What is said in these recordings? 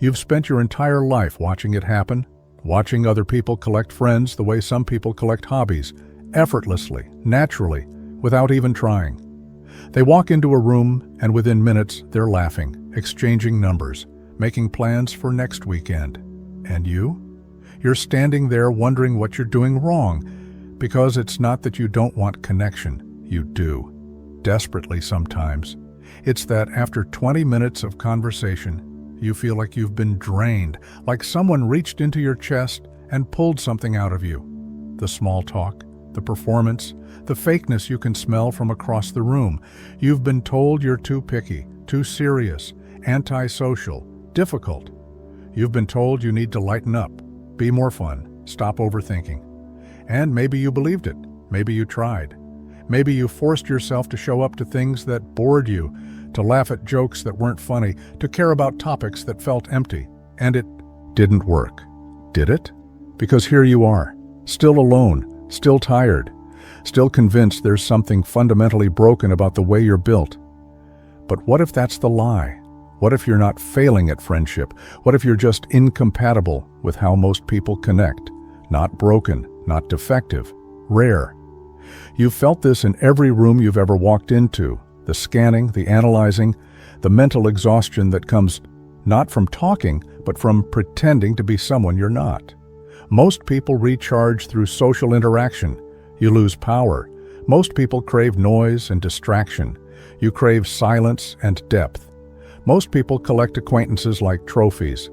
You've spent your entire life watching it happen, watching other people collect friends the way some people collect hobbies, effortlessly, naturally, without even trying. They walk into a room, and within minutes, they're laughing, exchanging numbers, making plans for next weekend. And you? You're standing there wondering what you're doing wrong, because it's not that you don't want connection. You do. Desperately sometimes. It's that after 20 minutes of conversation, you feel like you've been drained, like someone reached into your chest and pulled something out of you. The small talk, the performance, the fakeness you can smell from across the room. You've been told you're too picky, too serious, antisocial, difficult. You've been told you need to lighten up, be more fun, stop overthinking. And maybe you believed it. Maybe you tried. Maybe you forced yourself to show up to things that bored you, to laugh at jokes that weren't funny, to care about topics that felt empty. And it didn't work. Did it? Because here you are, still alone, still tired, still convinced there's something fundamentally broken about the way you're built. But what if that's the lie? What if you're not failing at friendship? What if you're just incompatible with how most people connect? Not broken, not defective, rare. You've felt this in every room you've ever walked into. The scanning, the analyzing, the mental exhaustion that comes not from talking, but from pretending to be someone you're not. Most people recharge through social interaction. You lose power. Most people crave noise and distraction. You crave silence and depth. Most people collect acquaintances like trophies.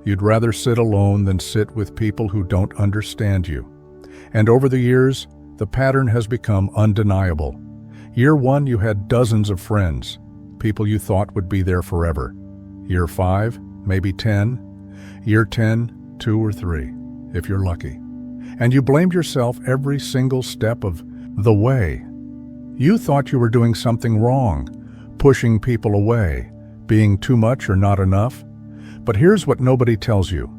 You'd rather sit alone than sit with people who don't understand you. And over the years, the pattern has become undeniable. Year 1, you had dozens of friends, people you thought would be there forever. Year 5, maybe 10. Year 10, 2 or 3, if you're lucky. And you blamed yourself every single step of the way. You thought you were doing something wrong, pushing people away, being too much or not enough. But here's what nobody tells you.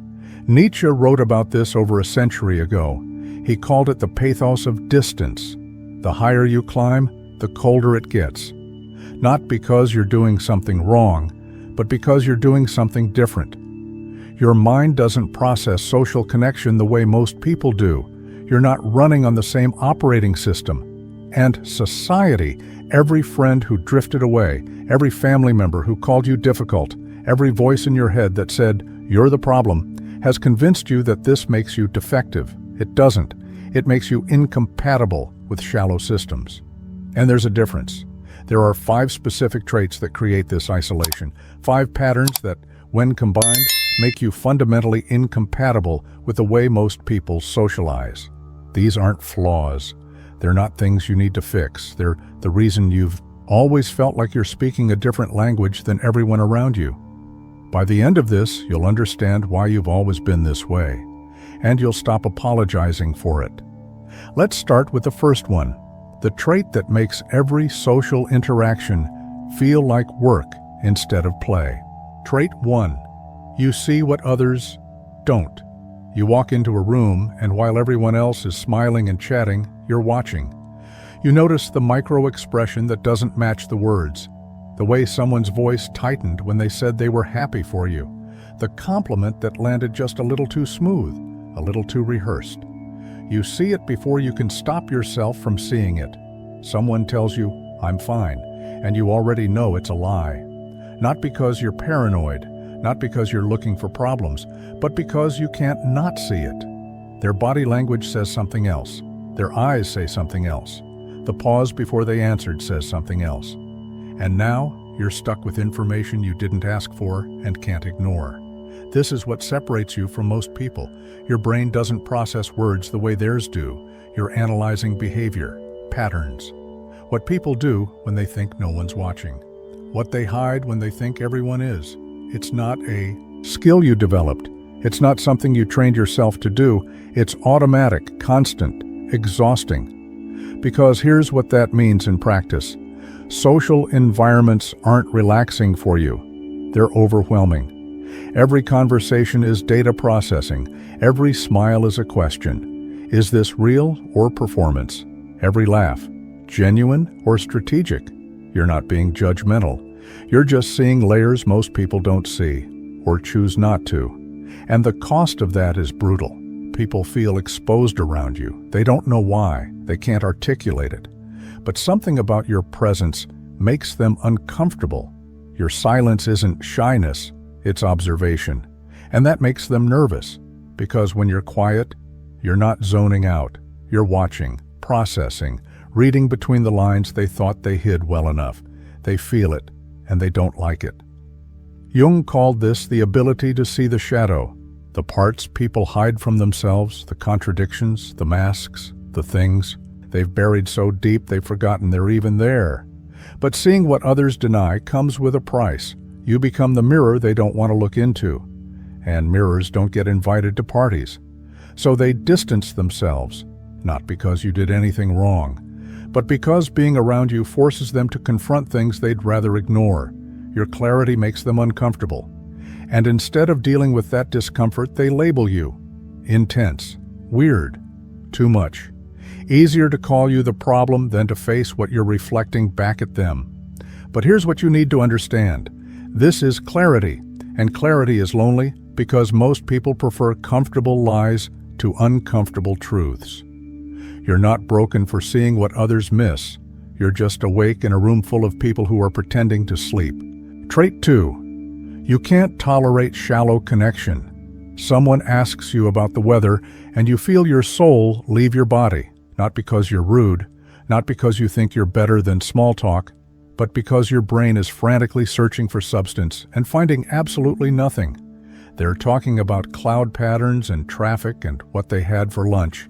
Nietzsche wrote about this over a century ago. He called it the pathos of distance. The higher you climb, the colder it gets. Not because you're doing something wrong, but because you're doing something different. Your mind doesn't process social connection the way most people do. You're not running on the same operating system. And society, every friend who drifted away, every family member who called you difficult, every voice in your head that said, "You're the problem," has convinced you that this makes you defective. It doesn't. It makes you incompatible with shallow systems. And there's a difference. There are 5 specific traits that create this isolation, 5 patterns that, when combined, make you fundamentally incompatible with the way most people socialize. These aren't flaws. They're not things you need to fix. They're the reason you've always felt like you're speaking a different language than everyone around you. By the end of this, you'll understand why you've always been this way, and you'll stop apologizing for it. Let's start with the first one. The trait that makes every social interaction feel like work instead of play. Trait 1. You see what others don't. You walk into a room, and while everyone else is smiling and chatting, you're watching. You notice the micro-expression that doesn't match the words, the way someone's voice tightened when they said they were happy for you, the compliment that landed just a little too smooth, a little too rehearsed. You see it before you can stop yourself from seeing it. Someone tells you, "I'm fine," and you already know it's a lie. Not because you're paranoid, not because you're looking for problems, but because you can't not see it. Their body language says something else. Their eyes say something else. The pause before they answered says something else. And now, you're stuck with information you didn't ask for and can't ignore. This is what separates you from most people. Your brain doesn't process words the way theirs do. You're analyzing behavior, patterns. What people do when they think no one's watching. What they hide when they think everyone is. It's not a skill you developed. It's not something you trained yourself to do. It's automatic, constant, exhausting. Because here's what that means in practice. Social environments aren't relaxing for you. They're overwhelming. Every conversation is data processing. Every smile is a question. Is this real or performance? Every laugh, genuine or strategic? You're not being judgmental. You're just seeing layers most people don't see. or choose not to. And the cost of that is brutal. People feel exposed around you. They don't know why. They can't articulate it. But something about your presence makes them uncomfortable. Your silence isn't shyness, it's observation. And that makes them nervous, because when you're quiet, you're not zoning out. You're watching, processing, reading between the lines they thought they hid well enough. They feel it, and they don't like it. Jung called this the ability to see the shadow, the parts people hide from themselves, the contradictions, the masks, the things they've buried so deep they've forgotten they're even there. But seeing what others deny comes with a price. You become the mirror they don't want to look into. And mirrors don't get invited to parties. So they distance themselves, not because you did anything wrong, but because being around you forces them to confront things they'd rather ignore. Your clarity makes them uncomfortable. And instead of dealing with that discomfort, they label you intense, weird, too much. Easier to call you the problem than to face what you're reflecting back at them. But here's what you need to understand. This is clarity, and clarity is lonely because most people prefer comfortable lies to uncomfortable truths. You're not broken for seeing what others miss. You're just awake in a room full of people who are pretending to sleep. Trait 2. You can't tolerate shallow connection. Someone asks you about the weather, and you feel your soul leave your body. Not because you're rude, not because you think you're better than small talk, but because your brain is frantically searching for substance and finding absolutely nothing. They're talking about cloud patterns and traffic and what they had for lunch,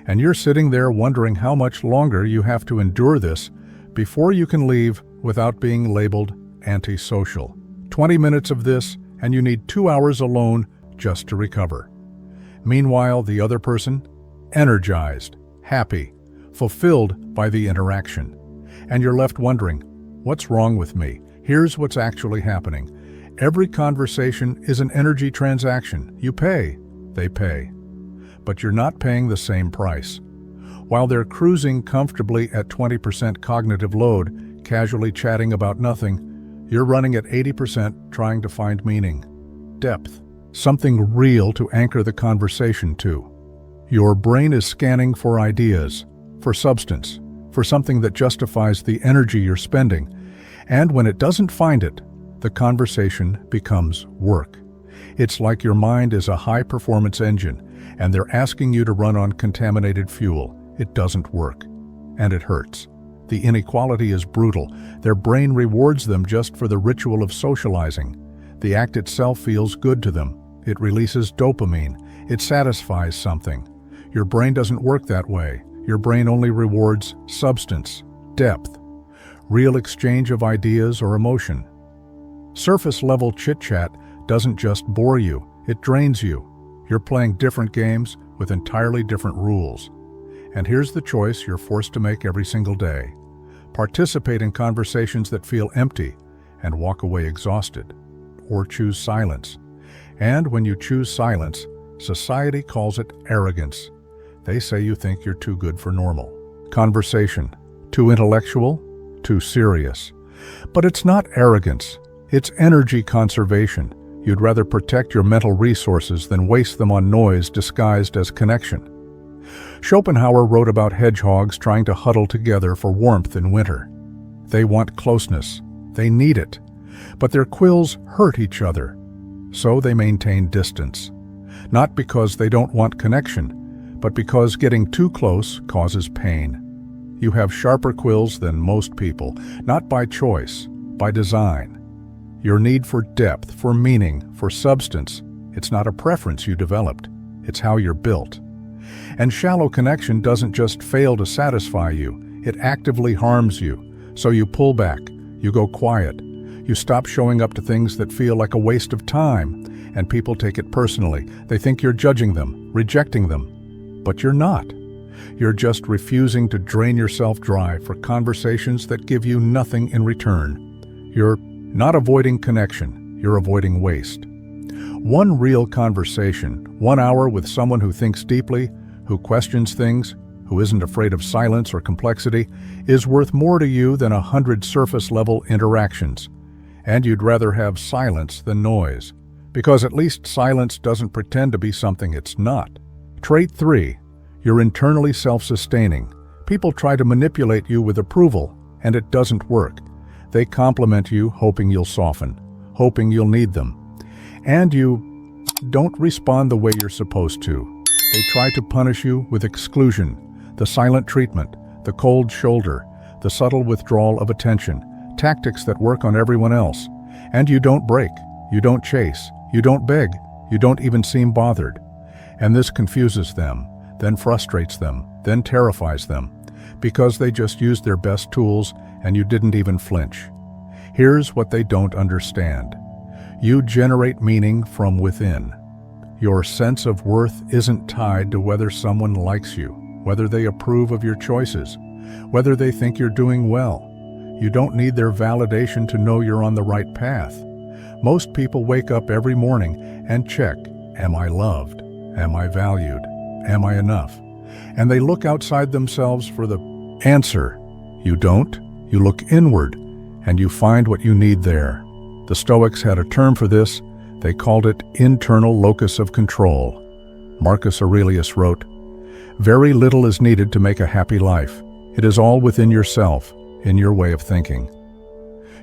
and you're sitting there wondering how much longer you have to endure this before you can leave without being labeled antisocial. 20 minutes of this, and you need 2 hours alone just to recover. Meanwhile, the other person, energized, happy, fulfilled by the interaction. And you're left wondering, what's wrong with me? Here's what's actually happening. Every conversation is an energy transaction. You pay, they pay. But you're not paying the same price. While they're cruising comfortably at 20% cognitive load, casually chatting about nothing, you're running at 80% trying to find meaning, depth, something real to anchor the conversation to. Your brain is scanning for ideas, for substance, for something that justifies the energy you're spending. And when it doesn't find it, the conversation becomes work. It's like your mind is a high-performance engine, and they're asking you to run on contaminated fuel. It doesn't work, and it hurts. The inequality is brutal. Their brain rewards them just for the ritual of socializing. The act itself feels good to them. It releases dopamine. It satisfies something. Your brain doesn't work that way. Your brain only rewards substance, depth, real exchange of ideas or emotion. Surface-level chit-chat doesn't just bore you, it drains you. You're playing different games with entirely different rules. And here's the choice you're forced to make every single day. Participate in conversations that feel empty and walk away exhausted, or choose silence. And when you choose silence, society calls it arrogance. They say you think you're too good for normal. Conversation, too intellectual, too serious. But it's not arrogance, it's energy conservation. You'd rather protect your mental resources than waste them on noise disguised as connection. Schopenhauer wrote about hedgehogs trying to huddle together for warmth in winter. They want closeness. They need it. But their quills hurt each other. So they maintain distance. Not because they don't want connection, but because getting too close causes pain. You have sharper quills than most people, not by choice, by design. Your need for depth, for meaning, for substance, it's not a preference you developed. It's how you're built. And shallow connection doesn't just fail to satisfy you, it actively harms you. So you pull back, you go quiet, you stop showing up to things that feel like a waste of time, and people take it personally. They think you're judging them, rejecting them. But you're not. You're just refusing to drain yourself dry for conversations that give you nothing in return. You're not avoiding connection, you're avoiding waste. One real conversation, 1 hour with someone who thinks deeply, who questions things, who isn't afraid of silence or complexity, is worth more to you than 100 surface-level interactions. And you'd rather have silence than noise, because at least silence doesn't pretend to be something it's not. Trait 3. You're internally self-sustaining. People try to manipulate you with approval, and it doesn't work. They compliment you, hoping you'll soften, hoping you'll need them. And you don't respond the way you're supposed to. They try to punish you with exclusion, the silent treatment, the cold shoulder, the subtle withdrawal of attention, tactics that work on everyone else. And you don't break, you don't chase, you don't beg, you don't even seem bothered. And this confuses them, then frustrates them, then terrifies them, because they just used their best tools and you didn't even flinch. Here's what they don't understand. You generate meaning from within. Your sense of worth isn't tied to whether someone likes you, whether they approve of your choices, whether they think you're doing well. You don't need their validation to know you're on the right path. Most people wake up every morning and check, am I loved? Am I valued? Am I enough? And they look outside themselves for the answer. You don't. You look inward, and you find what you need there. The Stoics had a term for this. They called it internal locus of control. Marcus Aurelius wrote, "Very little is needed to make a happy life. It is all within yourself, in your way of thinking."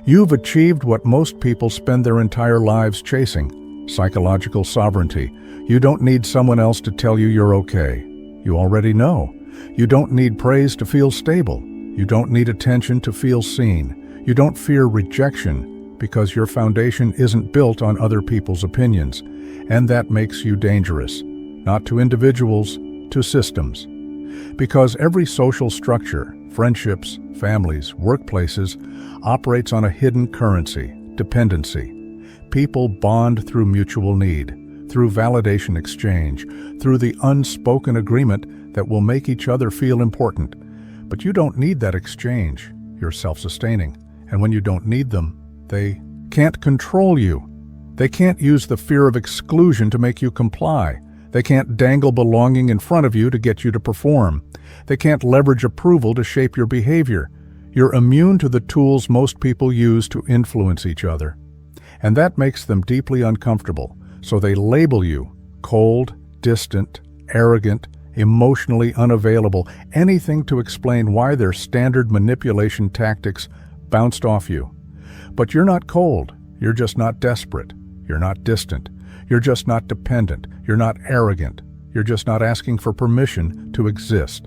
You've achieved what most people spend their entire lives chasing: psychological sovereignty. You don't need someone else to tell you you're okay. You already know. You don't need praise to feel stable. You don't need attention to feel seen. You don't fear rejection because your foundation isn't built on other people's opinions. And that makes you dangerous, not to individuals, to systems. Because every social structure, friendships, families, workplaces, operates on a hidden currency, dependency. People bond through mutual need, through validation exchange, through the unspoken agreement that will make each other feel important. But you don't need that exchange. You're self-sustaining. And when you don't need them, they can't control you. They can't use the fear of exclusion to make you comply. They can't dangle belonging in front of you to get you to perform. They can't leverage approval to shape your behavior. You're immune to the tools most people use to influence each other. And that makes them deeply uncomfortable. So they label you cold, distant, arrogant, emotionally unavailable, anything to explain why their standard manipulation tactics bounced off you. But you're not cold. You're just not desperate. You're not distant. You're just not dependent. You're not arrogant. You're just not asking for permission to exist.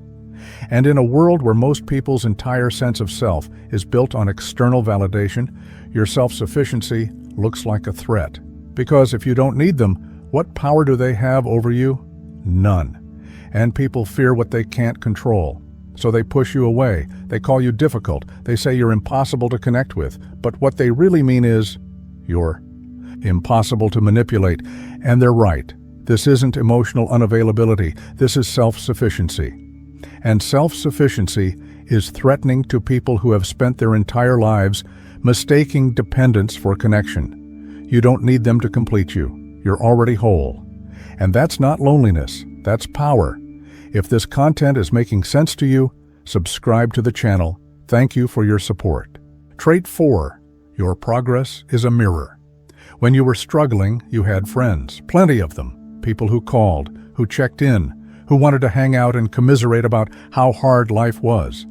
And in a world where most people's entire sense of self is built on external validation, your self-sufficiency looks like a threat. Because if you don't need them, what power do they have over you? None. And people fear what they can't control. So they push you away. They call you difficult. They say you're impossible to connect with. But what they really mean is, you're impossible to manipulate. And they're right. This isn't emotional unavailability. This is self-sufficiency. And self-sufficiency is threatening to people who have spent their entire lives mistaking dependence for connection. You don't need them to complete you. You're already whole. And that's not loneliness. That's power. If this content is making sense to you, subscribe to the channel. Thank you for your support. Trait 4. Your progress is a mirror. When you were struggling, you had friends, plenty of them, people who called, who checked in, who wanted to hang out and commiserate about how hard life was.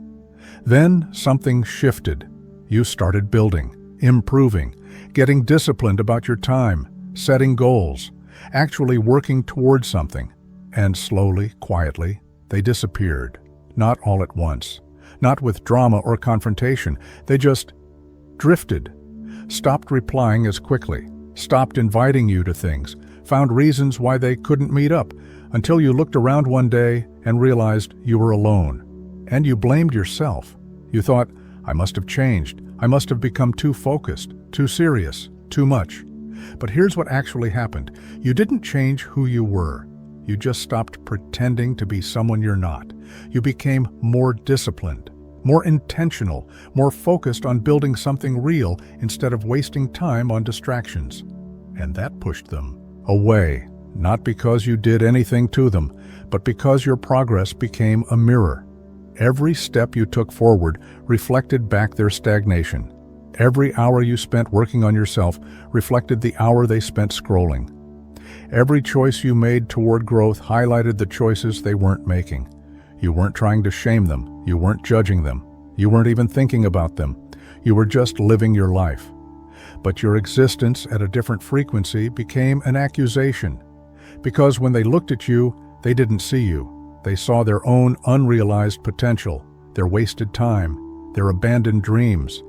Then something shifted. You started building, improving, getting disciplined about your time, setting goals, actually working towards something. And slowly, quietly, they disappeared. Not all at once. Not with drama or confrontation. They just drifted. Stopped replying as quickly. Stopped inviting you to things. Found reasons why they couldn't meet up, until you looked around one day and realized you were alone. And you blamed yourself. You thought, I must have changed. I must have become too focused, too serious, too much. But here's what actually happened. You didn't change who you were. You just stopped pretending to be someone you're not. You became more disciplined, more intentional, more focused on building something real instead of wasting time on distractions. And that pushed them away, not because you did anything to them, but because your progress became a mirror. Every step you took forward reflected back their stagnation. Every hour you spent working on yourself reflected the hour they spent scrolling. Every choice you made toward growth highlighted the choices they weren't making. You weren't trying to shame them. You weren't judging them. You weren't even thinking about them. You were just living your life. But your existence at a different frequency became an accusation. Because when they looked at you, they didn't see you. They saw their own unrealized potential, their wasted time, their abandoned dreams.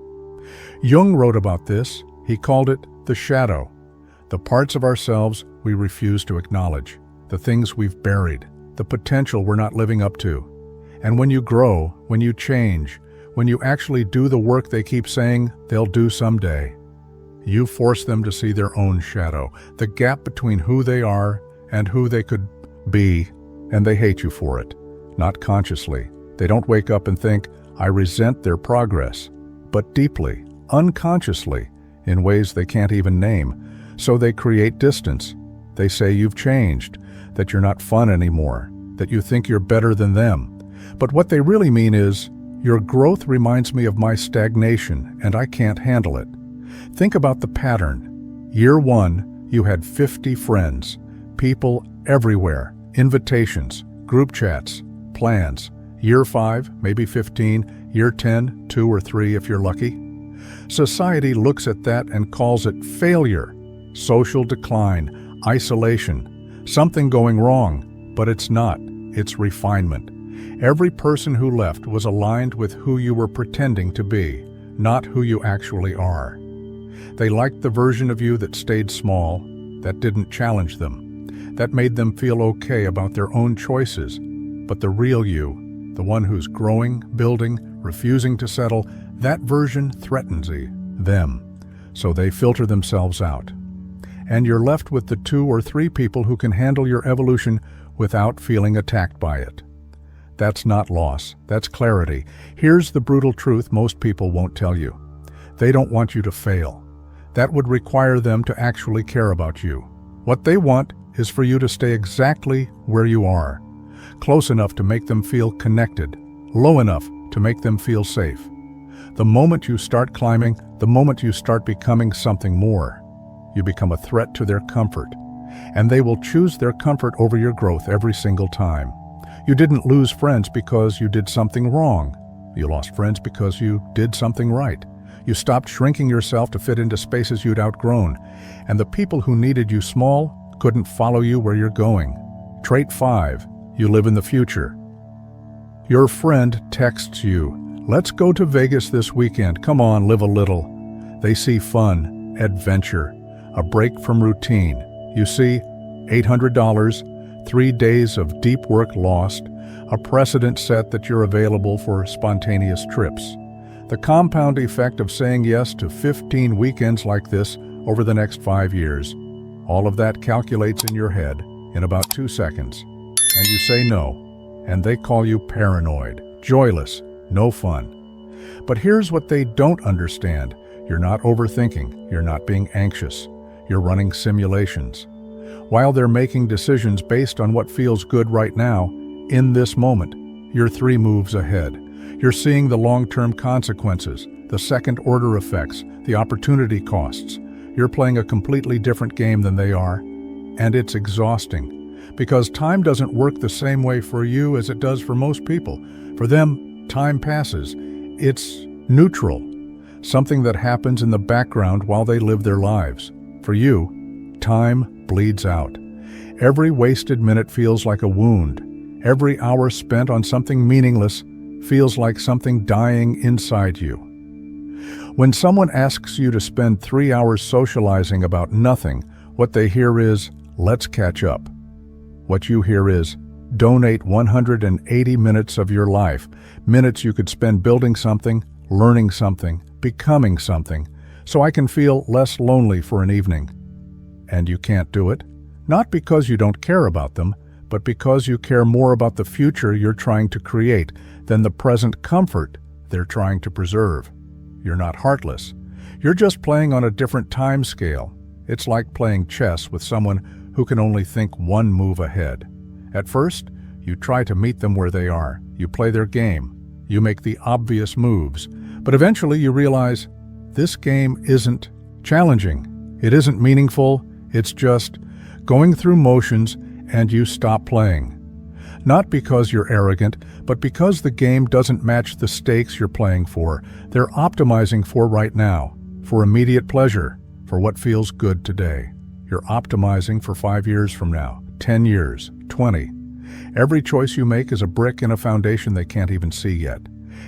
Jung wrote about this. He called it the shadow, the parts of ourselves we refuse to acknowledge, the things we've buried, the potential we're not living up to. And when you grow, when you change, when you actually do the work they keep saying they'll do someday, you force them to see their own shadow, the gap between who they are and who they could be, and they hate you for it. Not consciously. They don't wake up and think, I resent their progress, but deeply, unconsciously, in ways they can't even name. So they create distance. They say you've changed, that you're not fun anymore, that you think you're better than them. But what they really mean is, your growth reminds me of my stagnation, and I can't handle it. Think about the pattern. Year 1, you had 50 friends, people everywhere, invitations, group chats, plans. Year 5, maybe 15, year 10, 2 or 3 if you're lucky. Society looks at that and calls it failure, social decline, isolation, something going wrong, but it's not. It's refinement. Every person who left was aligned with who you were pretending to be, not who you actually are. They liked the version of you that stayed small, that didn't challenge them, that made them feel okay about their own choices. But the real you, the one who's growing, building, refusing to settle, that version threatens them. So they filter themselves out. And you're left with the 2 or 3 people who can handle your evolution without feeling attacked by it. That's not loss, that's clarity. Here's the brutal truth most people won't tell you. They don't want you to fail. That would require them to actually care about you. What they want is for you to stay exactly where you are, close enough to make them feel connected, low enough to make them feel safe. The moment you start climbing, the moment you start becoming something more, you become a threat to their comfort, and they will choose their comfort over your growth every single time. You didn't lose friends because you did something wrong. You lost friends because you did something right. You stopped shrinking yourself to fit into spaces you'd outgrown, and the people who needed you small couldn't follow you where you're going. Trait 5, you live in the future. Your friend texts you, let's go to Vegas this weekend, come on, live a little. They see fun, adventure, a break from routine. You see $800, 3 days of deep work lost, a precedent set that you're available for spontaneous trips. The compound effect of saying yes to 15 weekends like this over the next 5 years. All of that calculates in your head in about 2 seconds. And you say no, and they call you paranoid, joyless, no fun. But here's what they don't understand. You're not overthinking, you're not being anxious, you're running simulations. While they're making decisions based on what feels good right now, in this moment, you're 3 moves ahead. You're seeing the long-term consequences, the second-order effects, the opportunity costs. You're playing a completely different game than they are, and it's exhausting. Because time doesn't work the same way for you as it does for most people. For them, time passes. It's neutral, something that happens in the background while they live their lives. For you, time bleeds out. Every wasted minute feels like a wound. Every hour spent on something meaningless feels like something dying inside you. When someone asks you to spend 3 hours socializing about nothing, what they hear is, let's catch up. What you hear is, donate 180 minutes of your life, minutes you could spend building something, learning something, becoming something, so I can feel less lonely for an evening. And you can't do it, not because you don't care about them, but because you care more about the future you're trying to create than the present comfort they're trying to preserve. You're not heartless. You're just playing on a different time scale. It's like playing chess with someone who can only think 1 move ahead. At first, you try to meet them where they are. You play their game. You make the obvious moves. But eventually you realize this game isn't challenging. It isn't meaningful. It's just going through motions and you stop playing. Not because you're arrogant, but because the game doesn't match the stakes you're playing for. They're optimizing for right now, for immediate pleasure, for what feels good today. You're optimizing for 5 years from now, 10 years, 20. Every choice you make is a brick in a foundation they can't even see yet.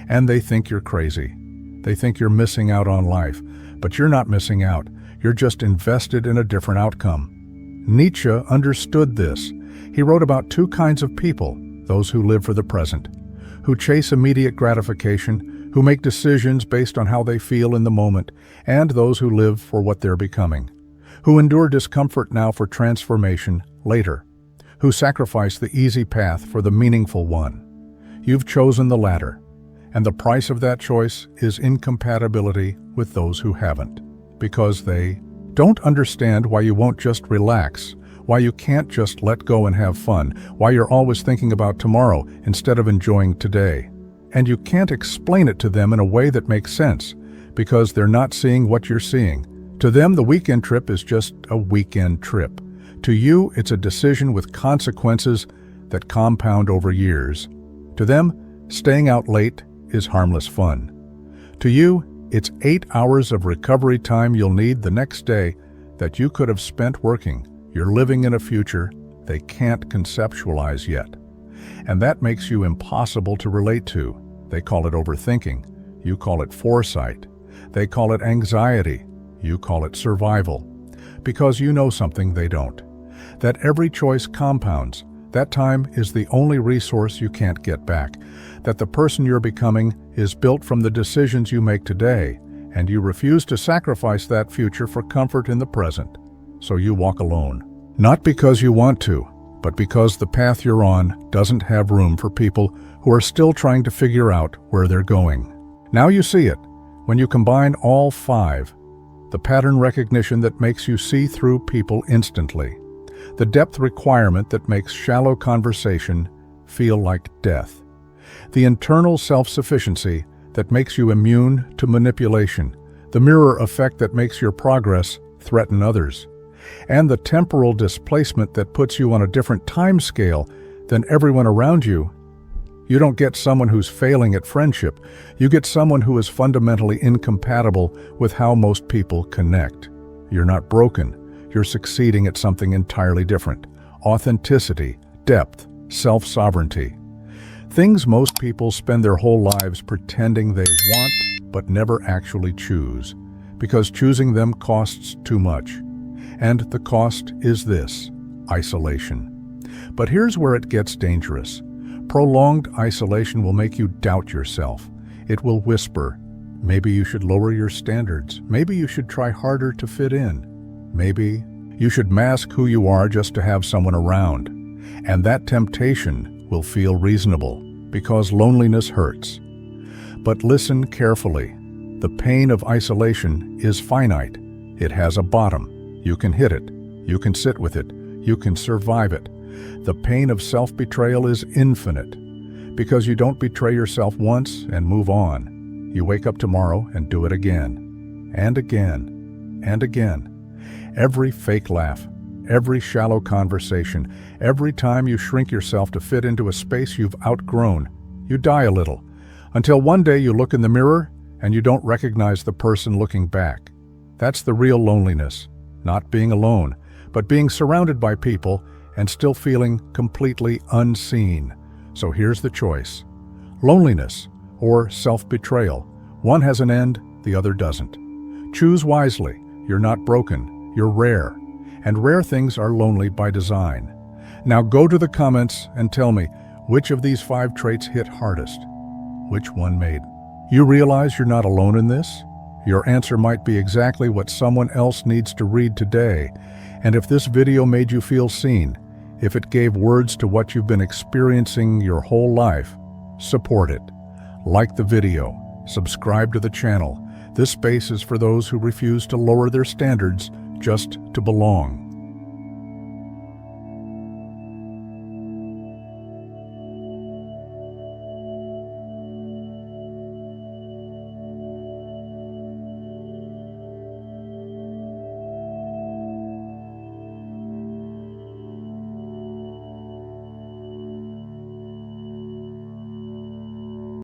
And they think you're crazy. They think you're missing out on life, but you're not missing out. You're just invested in a different outcome. Nietzsche understood this. He wrote about 2 kinds of people, those who live for the present, who chase immediate gratification, who make decisions based on how they feel in the moment, and those who live for what they're becoming, who endure discomfort now for transformation later, who sacrifice the easy path for the meaningful one. You've chosen the latter, and the price of that choice is incompatibility with those who haven't, because they don't understand why you won't just relax, why you can't just let go and have fun, why you're always thinking about tomorrow instead of enjoying today. And you can't explain it to them in a way that makes sense, because they're not seeing what you're seeing. To them, the weekend trip is just a weekend trip. To you, it's a decision with consequences that compound over years. To them, staying out late is harmless fun. To you, it's 8 hours of recovery time you'll need the next day that you could have spent working. You're living in a future they can't conceptualize yet. And that makes you impossible to relate to. They call it overthinking. You call it foresight. They call it anxiety. You call it survival. Because you know something they don't. That every choice compounds. That time is the only resource you can't get back. That the person you're becoming is built from the decisions you make today, and you refuse to sacrifice that future for comfort in the present. So you walk alone. Not because you want to, but because the path you're on doesn't have room for people who are still trying to figure out where they're going. Now you see it. When you combine all 5, the pattern recognition that makes you see through people instantly, the depth requirement that makes shallow conversation feel like death, the internal self-sufficiency that makes you immune to manipulation, the mirror effect that makes your progress threaten others, and the temporal displacement that puts you on a different time scale than everyone around you. You don't get someone who's failing at friendship. You get someone who is fundamentally incompatible with how most people connect. You're not broken. You're succeeding at something entirely different. Authenticity, depth, self-sovereignty. Things most people spend their whole lives pretending they want but never actually choose, because choosing them costs too much. And the cost is this: isolation. But here's where it gets dangerous. Prolonged isolation will make you doubt yourself. It will whisper, maybe you should lower your standards. Maybe you should try harder to fit in. Maybe you should mask who you are just to have someone around. And that temptation will feel reasonable, because loneliness hurts. But listen carefully. The pain of isolation is finite. It has a bottom. You can hit it. You can sit with it. You can survive it. The pain of self-betrayal is infinite, because you don't betray yourself once and move on. You wake up tomorrow and do it again, and again, and again. Every fake laugh, every shallow conversation, every time you shrink yourself to fit into a space you've outgrown, you die a little, until one day you look in the mirror and you don't recognize the person looking back. That's the real loneliness, not being alone, but being surrounded by people and still feeling completely unseen. So here's the choice: loneliness or self-betrayal. One has an end, the other doesn't. Choose wisely. You're not broken, you're rare. And rare things are lonely by design. Now go to the comments and tell me, which of these 5 traits hit hardest? Which one made? You realize you're not alone in this? Your answer might be exactly what someone else needs to read today. And if this video made you feel seen, if it gave words to what you've been experiencing your whole life, support it. Like the video, subscribe to the channel. This space is for those who refuse to lower their standards just to belong.